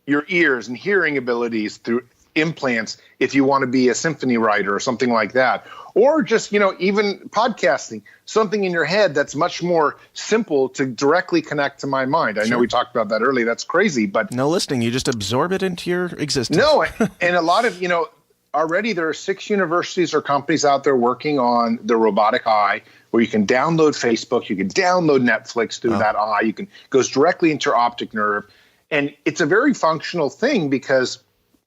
your ears and hearing abilities through implants if you want to be a symphony writer or something like that. Or just, even podcasting, something in your head that's much more simple to directly connect to my mind. I know we talked about that earlier. That's crazy, but no listening. You just absorb it into your existence. No. And a lot of, already there are 6 universities or companies out there working on the robotic eye, where you can download Facebook, you can download Netflix through that eye. Goes directly into your optic nerve. And it's a very functional thing because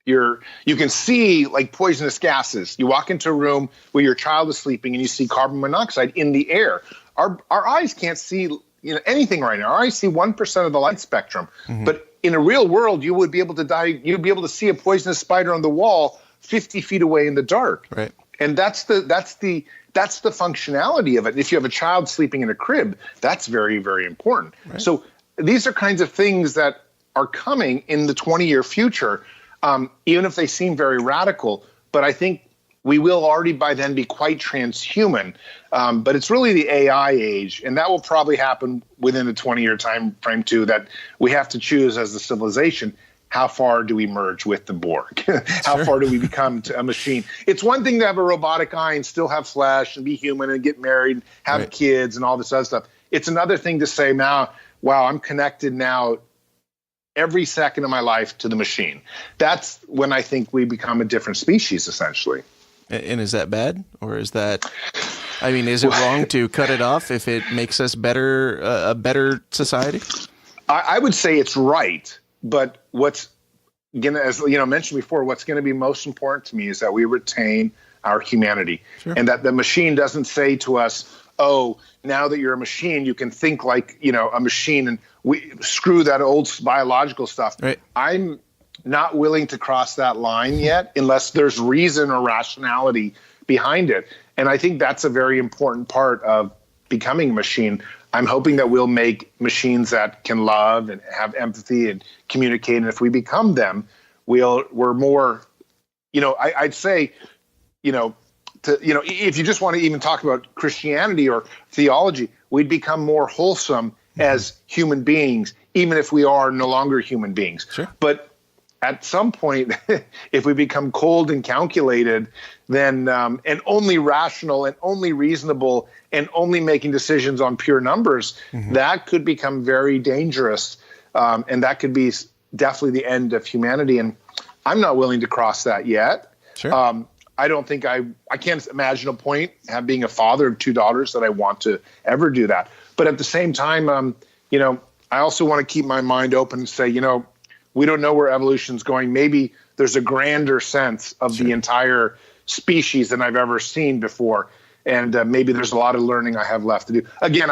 you can see like poisonous gases. You walk into a room where your child is sleeping and you see carbon monoxide in the air. Our eyes can't see anything right now. Our eyes see 1% of the light spectrum. But in a real world, you would be able to you'd be able to see a poisonous spider on the wall 50 feet away in the dark. Right. And that's the functionality of it. If you have a child sleeping in a crib, that's very, very important. Right. So these are kinds of things that are coming in the 20-year future. Even if they seem very radical, but I think we will already by then be quite transhuman. But it's really the AI age, and that will probably happen within a 20-year time frame too, that we have to choose as a civilization, how far do we merge with the Borg? How far do we become a machine? It's one thing to have a robotic eye and still have flesh and be human and get married and have kids and all this other stuff. It's another thing to say now, wow, I'm connected now every second of my life to the machine. That's when I think we become a different species, essentially. And is that bad? Or is that, I mean, is it wrong to cut it off if it makes us better, a better society? I would say it's right. But what's going to, as mentioned before, what's going to be most important to me is that we retain our humanity, and that the machine doesn't say to us, oh, now that you're a machine, you can think like, a machine, and we screw that old biological stuff. Right. I'm not willing to cross that line yet unless there's reason or rationality behind it. And I think that's a very important part of becoming a machine. I'm hoping that we'll make machines that can love and have empathy and communicate. And if we become them, we're more, I'd say, if you just want to even talk about Christianity or theology, we'd become more wholesome as human beings, even if we are no longer human beings. Sure. But at some point, if we become cold and calculated, then and only rational and only reasonable and only making decisions on pure numbers, that could become very dangerous. And that could be definitely the end of humanity. And I'm not willing to cross that yet. Sure. I don't think I can't imagine a point being a father of two daughters that I want to ever do that. But at the same time, I also want to keep my mind open and say, we don't know where evolution's going. Maybe there's a grander sense of the entire species than I've ever seen before. And maybe there's a lot of learning I have left to do. Again,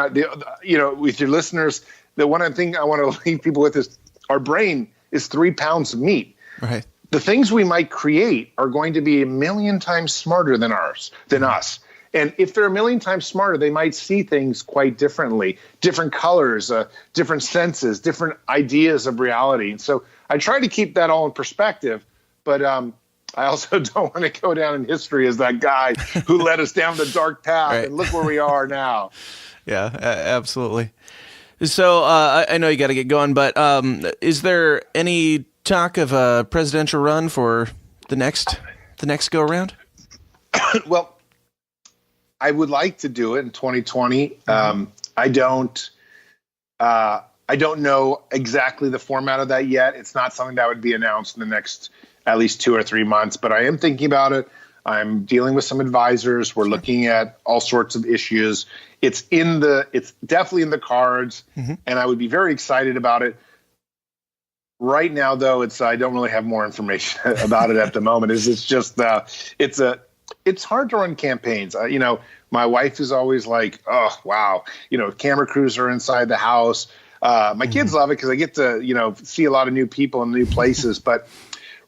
with your listeners, the one thing I want to leave people with is our brain is 3 pounds of meat. Right. The things we might create are going to be 1,000,000 times smarter than us. And if they're 1,000,000 times smarter, they might see things quite differently, different colors, different senses, different ideas of reality. And so I try to keep that all in perspective, but I also don't want to go down in history as that guy who led us down the dark path. Right. And look where we are now. Yeah, absolutely. So I know you got to get going, but is there any talk of a presidential run for the next go around? Well, I would like to do it in 2020. I don't know exactly the format of that yet. It's not something that would be announced in the next at least 2 or 3 months, but I am thinking about it. I'm dealing with some advisors. We're looking at all sorts of issues. It's definitely in the cards, and I would be very excited about it. Right now, though, I don't really have more information about it at the moment. It's hard to run campaigns. My wife is always like, oh, wow, camera crews are inside the house. My kids love it because I get to, see a lot of new people in new places. But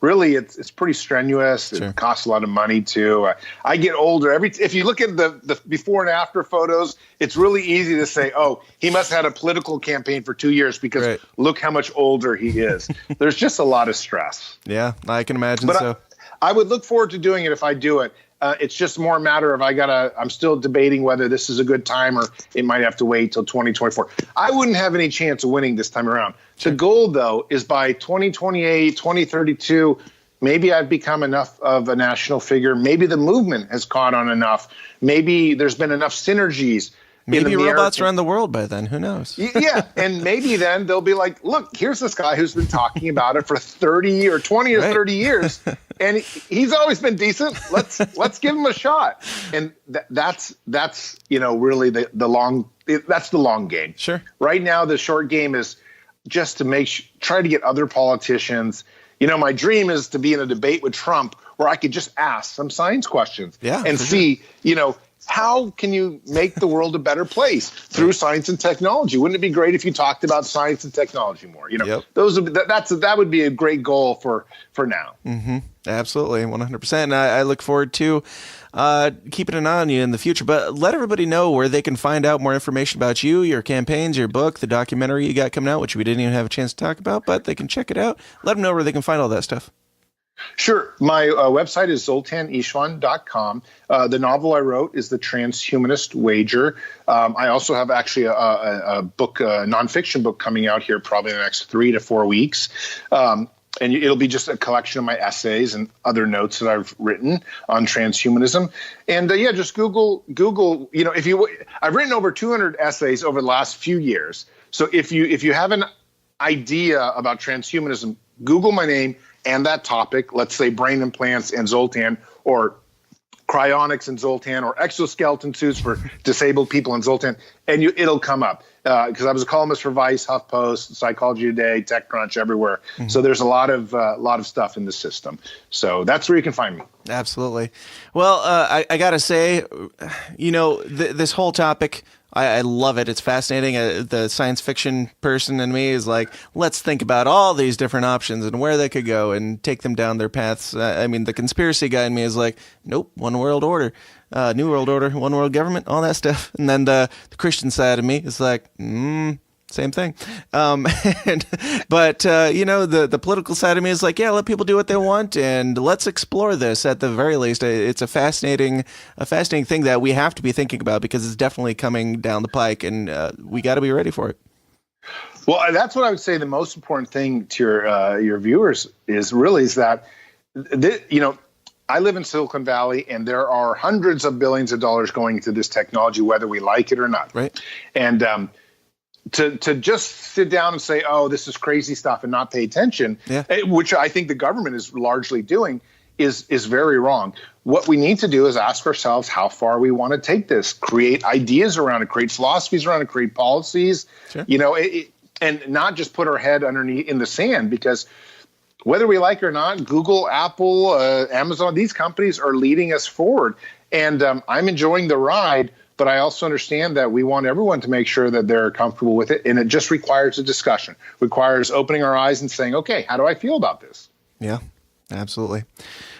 really, it's pretty strenuous. Sure. It costs a lot of money, too. I get older. If you look at the before and after photos, it's really easy to say, oh, he must have had a political campaign for 2 years because look how much older he is. There's just a lot of stress. Yeah, I can imagine. But I would look forward to doing it if I do it. It's just more a matter of I'm still debating whether this is a good time or it might have to wait till 2024. I wouldn't have any chance of winning this time around. Sure. The goal, though, is by 2028, 2032, maybe I've become enough of a national figure. Maybe the movement has caught on enough. Maybe there's been enough synergies. Maybe robots run the world by then. Who knows? Yeah. And maybe then they'll be like, look, here's this guy who's been talking about it for 30 or 20 or 30 years. And he's always been decent. Let's give him a shot. And that's really the long game. Sure. Right now, the short game is just to try to get other politicians. My dream is to be in a debate with Trump where I could just ask some science questions and see, how can you make the world a better place through science and technology? Wouldn't it be great if you talked about science and technology more? That would be a great goal for now. Mm-hmm. Absolutely, 100%. I look forward to keeping an eye on you in the future. But let everybody know where they can find out more information about you, your campaigns, your book, the documentary you got coming out, which we didn't even have a chance to talk about, but they can check it out. Let them know where they can find all that stuff. Sure. My website is zoltanistvan.com. The novel I wrote is The Transhumanist Wager. I also have actually a book, a nonfiction book coming out here probably in the next 3 to 4 weeks. And it'll be just a collection of my essays and other notes that I've written on transhumanism. And just Google. I've written over 200 essays over the last few years. So if you have an idea about transhumanism, Google my name and that topic. Let's say brain implants and Zoltan, or cryonics and Zoltan, or exoskeleton suits for disabled people and Zoltan, and it'll come up. Because I was a columnist for Vice, HuffPost, Psychology Today, TechCrunch, everywhere. Mm-hmm. So there's a lot of stuff in the system. So that's where you can find me. Absolutely. Well, I got to say, this whole topic, I love it. It's fascinating. The science fiction person in me is like, let's think about all these different options and where they could go and take them down their paths. The conspiracy guy in me is like, nope, one world order. New World Order, one world government, all that stuff. And then the Christian side of me is like, same thing. But the political side of me is like, yeah, let people do what they want, and let's explore this at the very least. It's a fascinating thing that we have to be thinking about, because it's definitely coming down the pike, and we got to be ready for it. Well, that's what I would say. The most important thing to your viewers is that, I live in Silicon Valley, and there are hundreds of billions of dollars going into this technology, whether we like it or not. Right. And to just sit down and say, oh, this is crazy stuff, and not pay attention, which I think the government is largely doing, is very wrong. What we need to do is ask ourselves how far we want to take this, create ideas around it, create philosophies around it, create policies, sure. And not just put our head underneath in the sand, because whether we like it or not, Google, Apple, Amazon, these companies are leading us forward. And I'm enjoying the ride, but I also understand that we want everyone to make sure that they're comfortable with it. And it just requires a discussion, requires opening our eyes and saying, okay, how do I feel about this? Yeah, absolutely.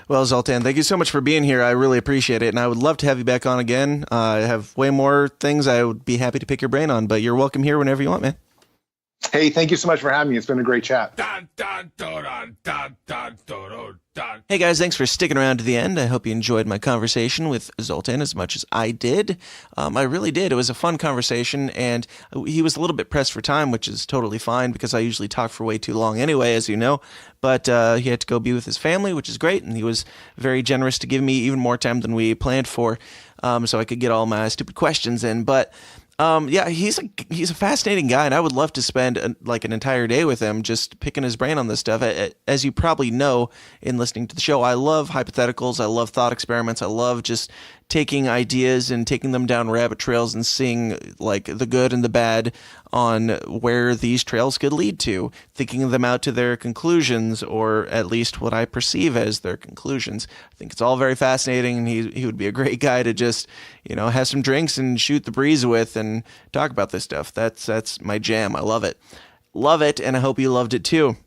Well, Zoltan, thank you so much for being here. I really appreciate it. And I would love to have you back on again. I have way more things I would be happy to pick your brain on, but you're welcome here whenever you want, man. Hey, thank you so much for having me. It's been a great chat. Hey guys, thanks for sticking around to the end. I hope you enjoyed my conversation with Zoltan as much as I did. I really did. It was a fun conversation, and he was a little bit pressed for time, which is totally fine because I usually talk for way too long anyway, as you know. But he had to go be with his family, which is great, and he was very generous to give me even more time than we planned for, so I could get all my stupid questions in. But he's a fascinating guy, and I would love to spend an entire day with him just picking his brain on this stuff. As you probably know in listening to the show, I love hypotheticals. I love thought experiments. I love just taking ideas and taking them down rabbit trails and seeing the good and the bad on where these trails could lead to, thinking them out to their conclusions, or at least what I perceive as their conclusions. I think it's all very fascinating, and he would be a great guy to just, have some drinks and shoot the breeze with and talk about this stuff. That's my jam. I love it. Love it, and I hope you loved it too.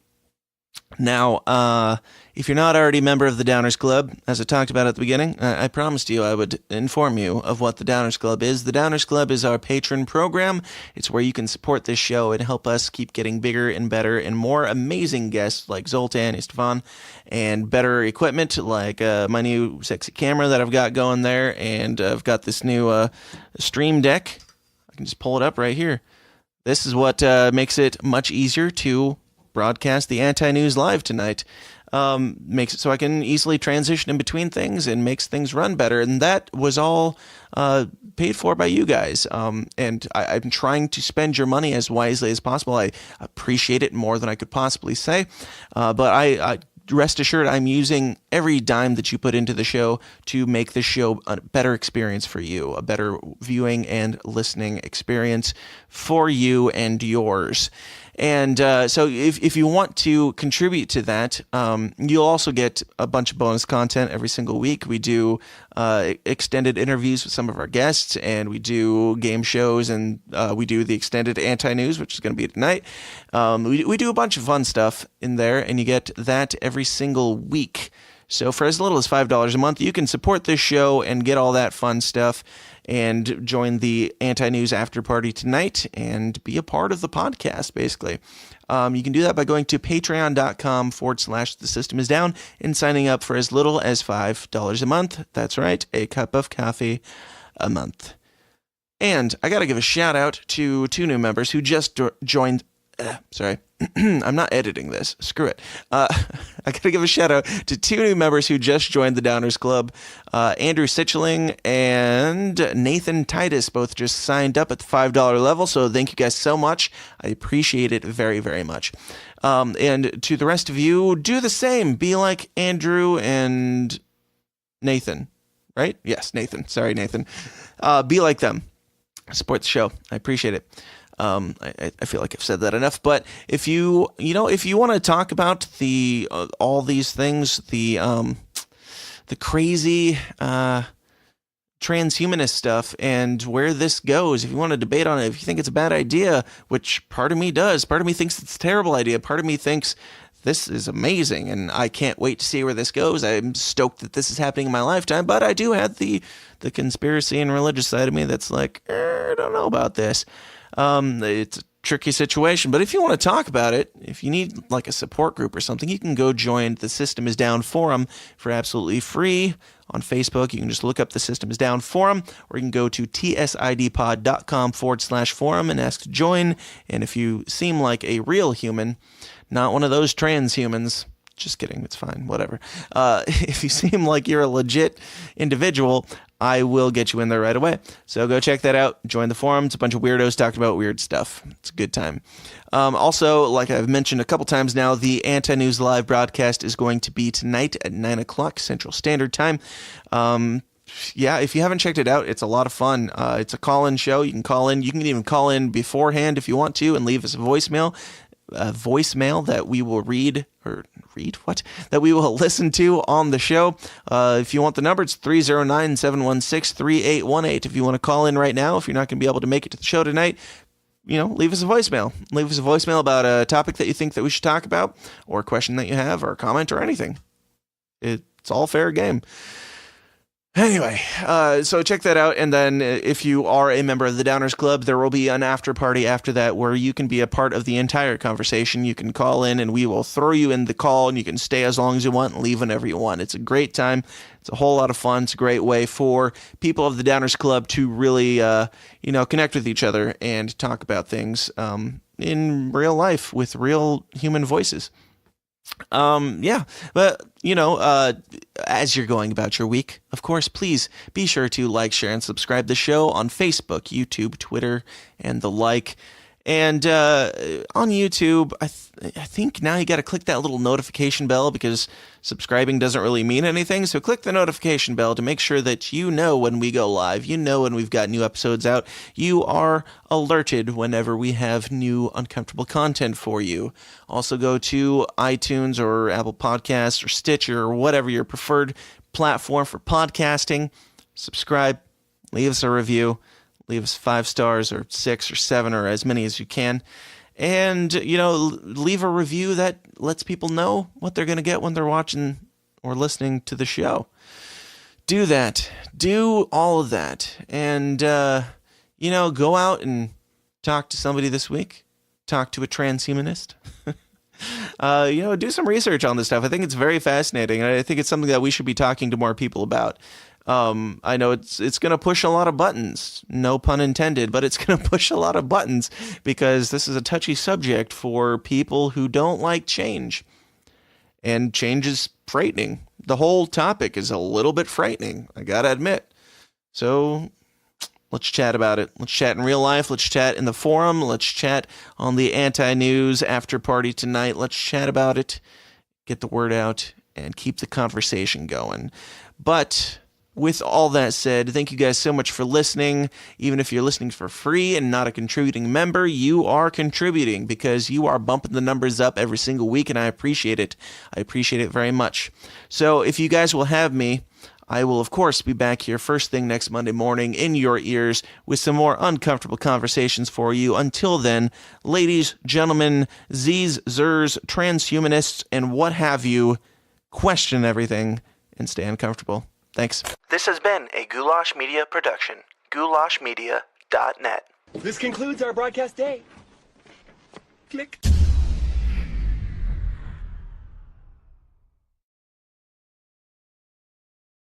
Now, if you're not already a member of the Downers Club, as I talked about at the beginning, I promised you I would inform you of what the Downers Club is. The Downers Club is our patron program. It's where you can support this show and help us keep getting bigger and better and more amazing guests like Zoltan Istvan, and better equipment like my new sexy camera that I've got going there, and I've got this new Stream Deck. I can just pull it up right here. This is what makes it much easier to broadcast the Anti-News live tonight. Makes it so I can easily transition in between things and makes things run better. And that was all paid for by you guys. And I'm trying to spend your money as wisely as possible. I appreciate it more than I could possibly say. But I rest assured, I'm using every dime that you put into the show to make the show a better experience for you, a better viewing and listening experience for you and yours. And so if you want to contribute to that, you'll also get a bunch of bonus content every single week. We do extended interviews with some of our guests, and we do game shows, and we do the extended Anti-News, which is going to be tonight. We do a bunch of fun stuff in there, and you get that every single week. So for as little as $5 a month, you can support this show and get all that fun stuff and join the Anti-News after party tonight and be a part of the podcast, basically. You can do that by going to patreon.com/The System Is Down and signing up for as little as $5 a month. That's right, a cup of coffee a month. And I got to give a shout out to 2 new members who just joined. Sorry, I'm not editing this. Screw it. I got to give a shout out to 2 new members who just joined the Downers Club. Andrew Sitchling and Nathan Titus both just signed up at the $5 level. So thank you guys so much. I appreciate it very, very much. And to the rest of you, do the same. Be like Andrew and Nathan, right? Yes, Nathan. Sorry, Nathan. Be like them. Support the show. I appreciate it. I feel like I've said that enough, but if you want to talk about the all these things, the crazy transhumanist stuff and where this goes, if you want to debate on it, if you think it's a bad idea, which part of me does, part of me thinks it's a terrible idea, part of me thinks this is amazing and I can't wait to see where this goes. I'm stoked that this is happening in my lifetime, but I do have the conspiracy and religious side of me that's like, I don't know about this. It's a tricky situation, but if you want to talk about it, if you need like a support group or something, you can go join the System Is Down forum for absolutely free on Facebook. You can just look up the System Is Down forum, or you can go to tsidpod.com/forum and ask to join. And if you seem like a real human, not one of those transhumans, just kidding, it's fine, whatever. If you seem like you're a legit individual, I will get you in there right away. So go check that out. Join the forum. It's a bunch of weirdos talking about weird stuff. It's a good time. Also, like I've mentioned a couple times now, the Anti-News Live broadcast is going to be tonight at 9 o'clock Central Standard Time. Yeah, if you haven't checked it out, it's a lot of fun. It's a call-in show. You can call in. You can even call in beforehand if you want to and leave us a voicemail that we will that we will listen to on the show. If you want the number, it's 309-716-3818. If you want to call in right now, if you're not going to be able to make it to the show tonight, leave us a voicemail. Leave us a voicemail about a topic that you think that we should talk about, or a question that you have, or a comment, or anything. It's all fair game. Anyway, so check that out, and then if you are a member of the Downers Club, there will be an after party after that where you can be a part of the entire conversation. You can call in, and we will throw you in the call, and you can stay as long as you want and leave whenever you want. It's a great time. It's a whole lot of fun. It's a great way for people of the Downers Club to really, connect with each other and talk about things in real life with real human voices. But as you're going about your week, of course, please be sure to like, share, and subscribe the show on Facebook, YouTube, Twitter, and the like. And on YouTube, I think now you got to click that little notification bell, because subscribing doesn't really mean anything. So click the notification bell to make sure that you know when we go live. You know when we've got new episodes out. You are alerted whenever we have new uncomfortable content for you. Also go to iTunes or Apple Podcasts or Stitcher or whatever your preferred platform for podcasting. Subscribe, leave us a review. Leave us 5 stars or 6 or 7 or as many as you can. And, leave a review that lets people know what they're going to get when they're watching or listening to the show. Do that. Do all of that. And, go out and talk to somebody this week. Talk to a transhumanist. Do some research on this stuff. I think it's very fascinating. I think it's something that we should be talking to more people about. I know it's going to push a lot of buttons, no pun intended, but it's going to push a lot of buttons because this is a touchy subject for people who don't like change. And change is frightening. The whole topic is a little bit frightening, I got to admit. So let's chat about it. Let's chat in real life. Let's chat in the forum. Let's chat on the Anti-News after party tonight. Let's chat about it, get the word out, and keep the conversation going. But with all that said, thank you guys so much for listening. Even if you're listening for free and not a contributing member, you are contributing because you are bumping the numbers up every single week, and I appreciate it. I appreciate it very much. So if you guys will have me, I will, of course, be back here first thing next Monday morning in your ears with some more uncomfortable conversations for you. Until then, ladies, gentlemen, Z's, Zers, transhumanists, and what have you, question everything and stay uncomfortable. Thanks. This has been a Goulash Media production. goulashmedia.net. This concludes our broadcast day. Click.